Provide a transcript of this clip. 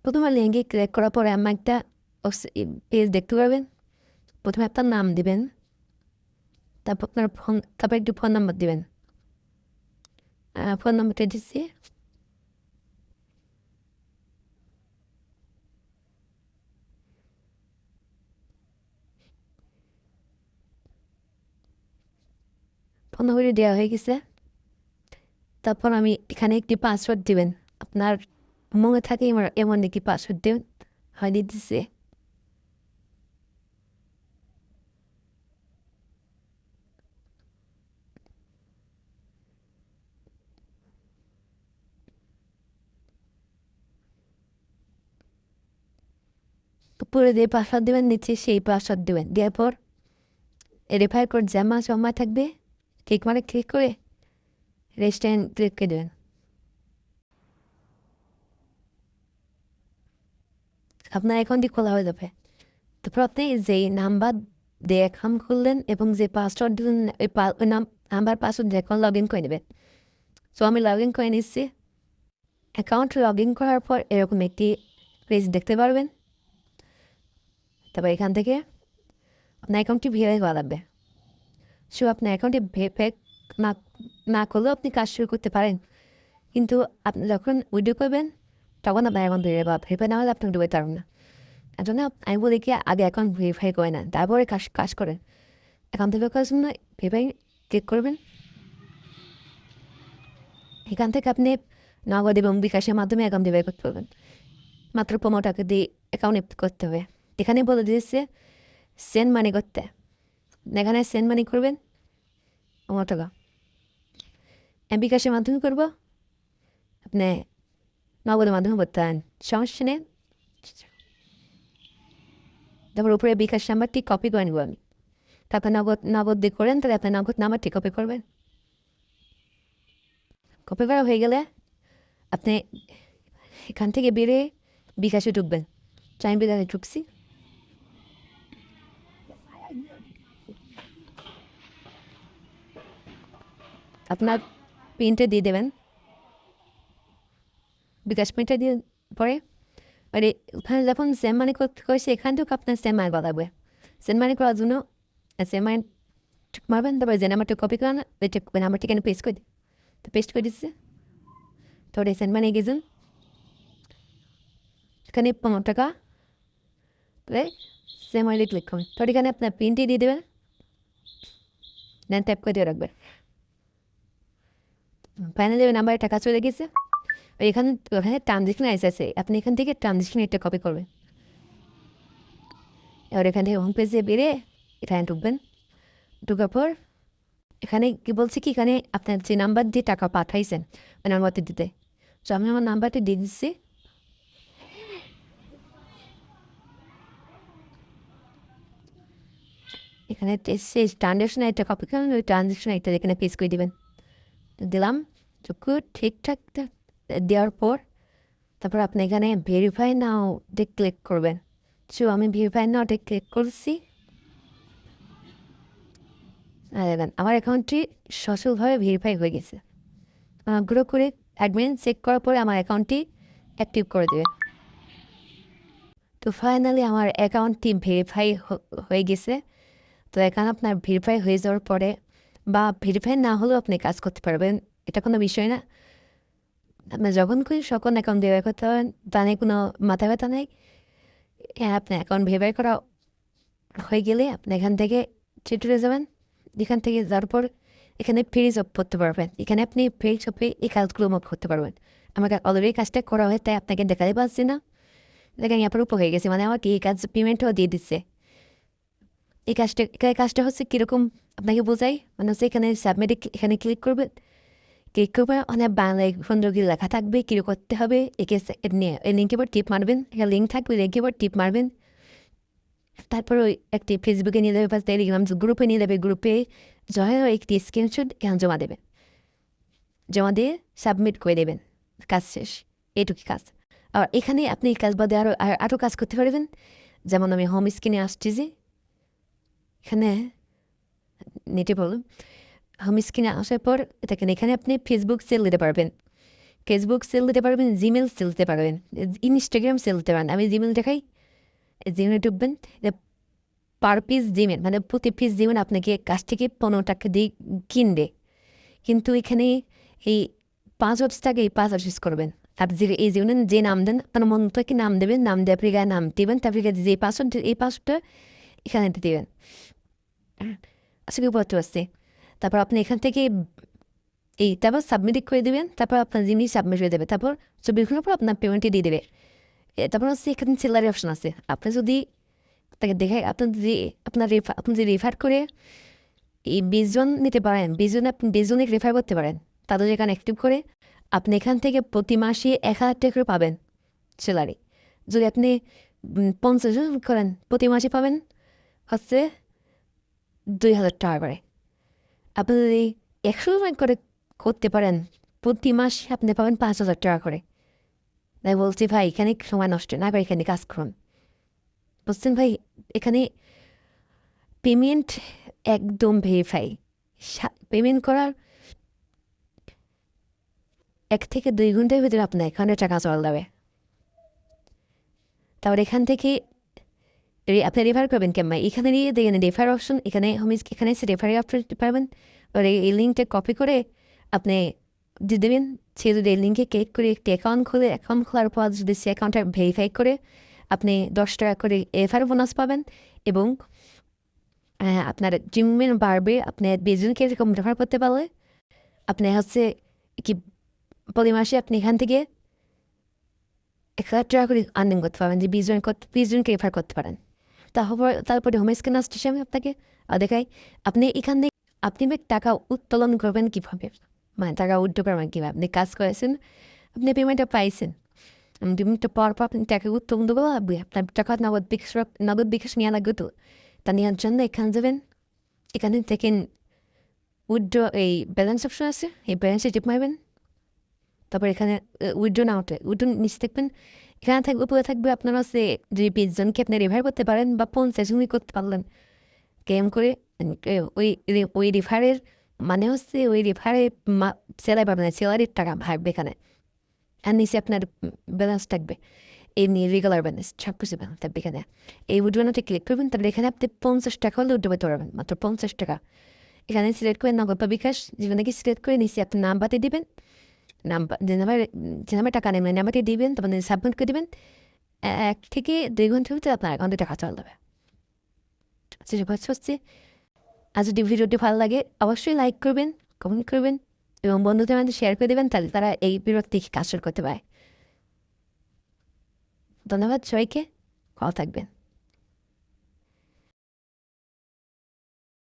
প্রথমে লিঙ্কে ক্লিক করার পরে আমার একটা পেজ দেখতে পারবেন। প্রথমে আপনার নাম দিবেন, তারপর আপনার তারপর একটু ফোন নাম্বার দিবেন। ফোন নাম্বারটা দিচ্ছি। ফোন নাম্বারটি দেওয়া হয়ে গেছে। তারপর আমি এখানে একটি পাসওয়ার্ড দিবেন। আপনার মনে থাকে এমন একটি পাসওয়ার্ড দেবেন, হয় দিতেছে। উপরে যে পাসওয়ার্ড দেবেন নিচে সেই পাসওয়ার্ড দেবেন। দেওয়ার পর রেফার কোড জমা থাকবে, ক্লিক করে রেজিস্ট্যান্ট ক্লিক করে দেবেন। আপনার অ্যাকাউন্টটি খোলা হয়ে যাবে। তারপর আপনি যেই নাম্বার দিয়ে অ্যাকাউন্ট খুললেন এবং যে পাসওয়ার্ড দিলেন ওই নাম্বার পাসওয়ার্ড দিয়ে অ্যাকাউন্ট লগ ইন করে নেবেন। সো আমি লগ ইন করে নিচ্ছি। অ্যাকাউন্ট লগ ইন করার পর এরকম একটি পেজ দেখতে পারবেন। তারপর এখান থেকে আপনার অ্যাকাউন্টটি ভেরিফাই করা লাগবে। সো আপনার অ্যাকাউন্টটি ভেরিফাই না করলেও আপনি কাজ শুরু করতে পারেন, কিন্তু আপনি যখন উইড্রো করবেন তখন আপনার অ্যাকাউন্ট ভেরিফাই না হলে আপনি ডুবে পারবেন না। এর জন্য আমি বলি কি আগে অ্যাকাউন্ট ভেরিফাই করে নেন, তারপরে কাজ করেন। অ্যাকাউন্ট ভেরিফাই করার জন্য ভেরিফাই ক্লিক করবেন। এখান থেকে আপনি নগদ এবং বিকাশের মাধ্যমে অ্যাকাউন্ট ভেরিফাই করতে পারবেন। মাত্র 15 টাকা দিয়ে অ্যাকাউন্ট করতে হবে। এখানে বলে দিয়েছে সেন্ড মানি করতে। এখানে সেন্ড মানি করবেন 15 টাকা। বিকাশের মাধ্যমে করবো, আপনি নগদের মাধ্যমে করতে পারেন, সমস্যা নেই। তারপর উপরে বিকাশ নাম্বারটি কপি করে নেব আমি। তারপর নগদ দিয়ে করেন, তাহলে আপনার নগদ নাম্বারটি কপি করবেন। কপি করা হয়ে গেলে আপনি এখান থেকে বেরিয়ে বিকাশে ঢুকবেন। আমি বিকাশে ঢুকছি। আপনার পিনটা দিয়ে দেবেন। বিকাশ পিনটা দিয়ে পরে ওখানে যখন সেম মানি করেছে এখান থেকে আপনার সেম মানি বাড়াবে। সেম মানি করার জন্য সেম মানি মারবেন, তারপরে যে নাম্বারটা কপি করান ওই নাম্বারটি এখানে পেস্ট করে দিই। তো পেস্ট করে দিচ্ছে। তারপরে সেন্ড মানি গেছেন, এখানে 15 টাকা সেম মানি ক্লিক করবেন। তারপর এখানে আপনার পিনটি দিয়ে দেবেন, দেন ট্যাপ করে দিয়ে রাখবেন। ফাইনালি ওই নাম্বারে টাকা চলে গেছে। ওখানে ট্রানজেকশন আছে, আপনি এখান থেকে ট্রানজেকশন একটা কপি করবেন। এবার এখান থেকে হোম পেজে বেরিয়ে এখানে ঢুকবেন। ঢুকার পর এখানে কি বলছে কি এখানে আপনার যে নাম্বার দিয়ে টাকা পাঠাইছেন ওই নাম্বারটি দিতে। তো আমি আমার নাম্বারটি দিয়ে দিচ্ছি। এখানে সেই ট্রানজেকশন একটা কপি করেন, ওই ট্রানজেকশন একটা এখানে পেজ করে দেবেন। দিলাম চুক্তি ঠিকঠাক দেওয়ার পর তারপর আপনি এখানে ভেরিফাই নাও দিয়ে ক্লিক করবেন। সো আমি ভেরিফাই নাও দিয়ে ক্লিক করছি। দেখেন আমার অ্যাকাউন্টটি সফলভাবে ভেরিফাই হয়ে গেছে। গ্রো করে অ্যাডমিন চেক করার পরে আমার অ্যাকাউন্টটি অ্যাক্টিভ করে দেবে। তো ফাইনালি আমার অ্যাকাউন্টটি ভেরিফাই হয়ে গেছে। তো এখানে আপনার ভেরিফাই হয়ে যাওয়ার পরে বা ভেরিফাই না হলেও আপনি কাজ করতে পারবেন, এটা কোনো বিষয় না। আপনার যখন খুশি সকল অ্যাকাউন্ট ভেরিফাই করতে পারবেন, তা নিয়ে কোনো মাথা ব্যথা নেই। আপনি অ্যাকাউন্ট ভেরিফাই করা হয়ে গেলে আপনি এখান থেকে চিটুরে যাবেন। এখান থেকে যাওয়ার পর এখানে ফ্রি জব করতে পারবেন। এখানে আপনি ফ্রি জবে এই কাজগুলো করতে পারবেন। আমাকে অলরেডি কাজটা করা হয় তাই আপনাকে দেখাতে পারছি না। দেখেন আপনার উপর হয়ে গেছে, মানে আমাকে এই কাজ পেমেন্টও দিয়ে দিচ্ছে। এই কাজটা হচ্ছে কীরকম আপনাকে বোঝাই, মানে হচ্ছে এখানে সাবমিটে এখানে ক্লিক করবেন। ক্লিক করবে অনেক বাংলায় সুন্দর লেখা থাকবে কী করতে হবে। একে নিয়ে এই লিঙ্কের উপর টিপ মারবেন, এখানে লিঙ্ক থাকবে, লিঙ্কের উপর টিপ মারবেন। তারপর ওই একটি ফেসবুকে নিয়ে যাবে বা টেলিগ্রাম গ্রুপে নিয়ে যাবে। গ্রুপে জয়েন একটি স্ক্রিনশট এখানে জমা দেবেন। জমা দিয়ে সাবমিট করে দেবেন, কাজ শেষ। এইটুকু কাজ। আর এখানে আপনি এই কাজ বাদে আরও কাজ করতে পারবেন। যেমন আমি হোম স্ক্রিনে আসছি, যে এখানে নেটে বলুন হোম স্ক্রিনে আসার পর দেখেন এখানে আপনি ফেসবুক সেল দিতে পারবেন। ফেসবুক সেল দিতে পারবেন, জিমেল সেল দিতে পারবেন, ইনস্টাগ্রাম সেল দিতে পারেন। আমি জিমেল দেখাই, জিমেলে ঢুকবেন, পার পিস জিমেল মানে প্রতি পিস জিমেল আপনাকে কাছ থেকে 15 টাকা দিয়ে কিনবে। কিন্তু এখানে এই 5 টাকা এই 5 ইউজ করবেন। আপনি যে এই জীবনে যে নাম দেন আপনার মন থেকে নাম দেবেন, নাম দিয়ে আপনি গায়ে নাম দেবেন, তারপরে যে পাসওয়ার্ড এই পাসওয়ার্ডটা এখানে দেবেন। আসলে উপরতে আসছে, তারপর আপনি এখান থেকে এই তারপর সাবমিট করে দেবেন, তারপর আপনার জিনিস সাবমিট করে দেবে, তারপর 24 ঘন্টার পর আপনার পেমেন্টটি দিয়ে দেবে। তারপর হচ্ছে এখানে সেলারি অপশন আছে। আপনি যদি তাকে দেখে আপনি যদি রেফার করে এই 20 জন নিতে পারেন, 20 জন আপনি 20 জনকে রেফার করতে পারেন, তাদের এখানে অ্যাক্টিভ করে আপনি এখান থেকে প্রতি মাসে 1000 টাকা করে পাবেন স্যালারি। যদি আপনি 50 জন করেন প্রতি মাসে পাবেন হচ্ছে 2000 টাকা করে। আপনি যদি 100 জন করে করতে পারেন প্রতি মাসে আপনি পাবেন 5000 টাকা করে। তাই বলছি ভাই এখানে সময় নষ্ট না করে এখানে কাজ করুন, বুঝছেন ভাই। এখানে পেমেন্ট একদম ভেরিফাই, পেমেন্ট করার 1 থেকে 2 ঘন্টার ভিতরে আপনার এখানে টাকা চলে যাবে। তারপর এখান থেকে আপনি রেফার করবেন কেমন, এখানে নিয়ে দেখেন রেফার অপশন, এখানে এখানে এসে রেফারি অপশন পারবেন। এবার এই লিঙ্কটা কপি করে আপনি দিয়ে দেবেন। সে যদি এই লিঙ্কে ক্লিক করে একটি অ্যাকাউন্ট খুলে, অ্যাকাউন্ট খোলার পর যদি সে অ্যাকাউন্টটা ভেরিফাই করে আপনি 10 টাকা করে রেফার বোনাস পাবেন। এবং আপনার জিমের বাড়বে। আপনি 20 জনকে এরকম রেফার করতে পারলে আপনি হচ্ছে কি প্রতি মাসে আপনি এখান থেকে 1000 টাকা করে আর্নিং করতে পারবেন, যে 20 জনকে রেফার করতে পারেন। তারপরে হোম স্ক্রিন আসতে আমি আপনাকে দেখাই। আপনি এখান থেকে আপনি টাকা উত্তোলন করবেন কীভাবে, মানে টাকা উইথড্র করবেন কীভাবে। আপনি কাজ করেছেন, আপনি পেমেন্টটা পাইছেন, পেমেন্টটা পাওয়ার পর আপনি টাকা উত্তোলন দেবো। আপনার টাকা নগদ বিকাশ নেওয়া লাগবে। তো তা নেওয়ার জন্য এখানে যাবেন, এখানে দেখেন উইথড্র এই ব্যালেন্স অপশন আছে, এই ব্যালেন্সে টিপ মারবেন। তারপর এখানে উইথড্র না ওঠে, উইথড্র নিচে দেখবেন, এখানে থাকবে উপরে থাকবে আপনারা হচ্ছে যদি 20 জনকে আপনি রেফার করতে পারেন বা 50 জনই করতে পারলেন গেম করে, ওই রেফারের মানে হচ্ছে ওই রেফারে স্যালারি পাবেন, স্যালারির টাকা ভাগবে এখানে। আর নিচে আপনার ব্যালেন্স থাকবে, এমনি রেগুলার ব্যালেন্স সব কিছু ব্যালেন্স থাকবে এখানে। এই উইথড্রতে ক্লিক করবেন, তারপরে এখানে আপনি 50 টাকা হলে উইথড্র করতে পারবেন, মাত্র 50 টাকা। এখানে সিলেক্ট করে নগদ বা বিকাশ যেখানে কি সিলেক্ট করে নিচে আপনি নাম্বারটি দেবেন, যে নাম্বার টাকা নেবেন নাম্বারটি দিবেন, তারপর সাবমিট করে দেবেন। 1 থেকে 2 ঘন্টার ভিতরে আপনার অ্যাকাউন্টে টাকা চলে যাবে। সেটা হচ্ছে, আর যদি ভিডিওটি ভালো লাগে অবশ্যই লাইক করবেন, কমেন্ট করবেন এবং বন্ধুদের মধ্যে শেয়ার করে দেবেন, তাহলে তারা এই বিরতি থেকে কাজ শুরু করতে পারে। ধন্যবাদ সবাইকে, ভালো থাকবেন।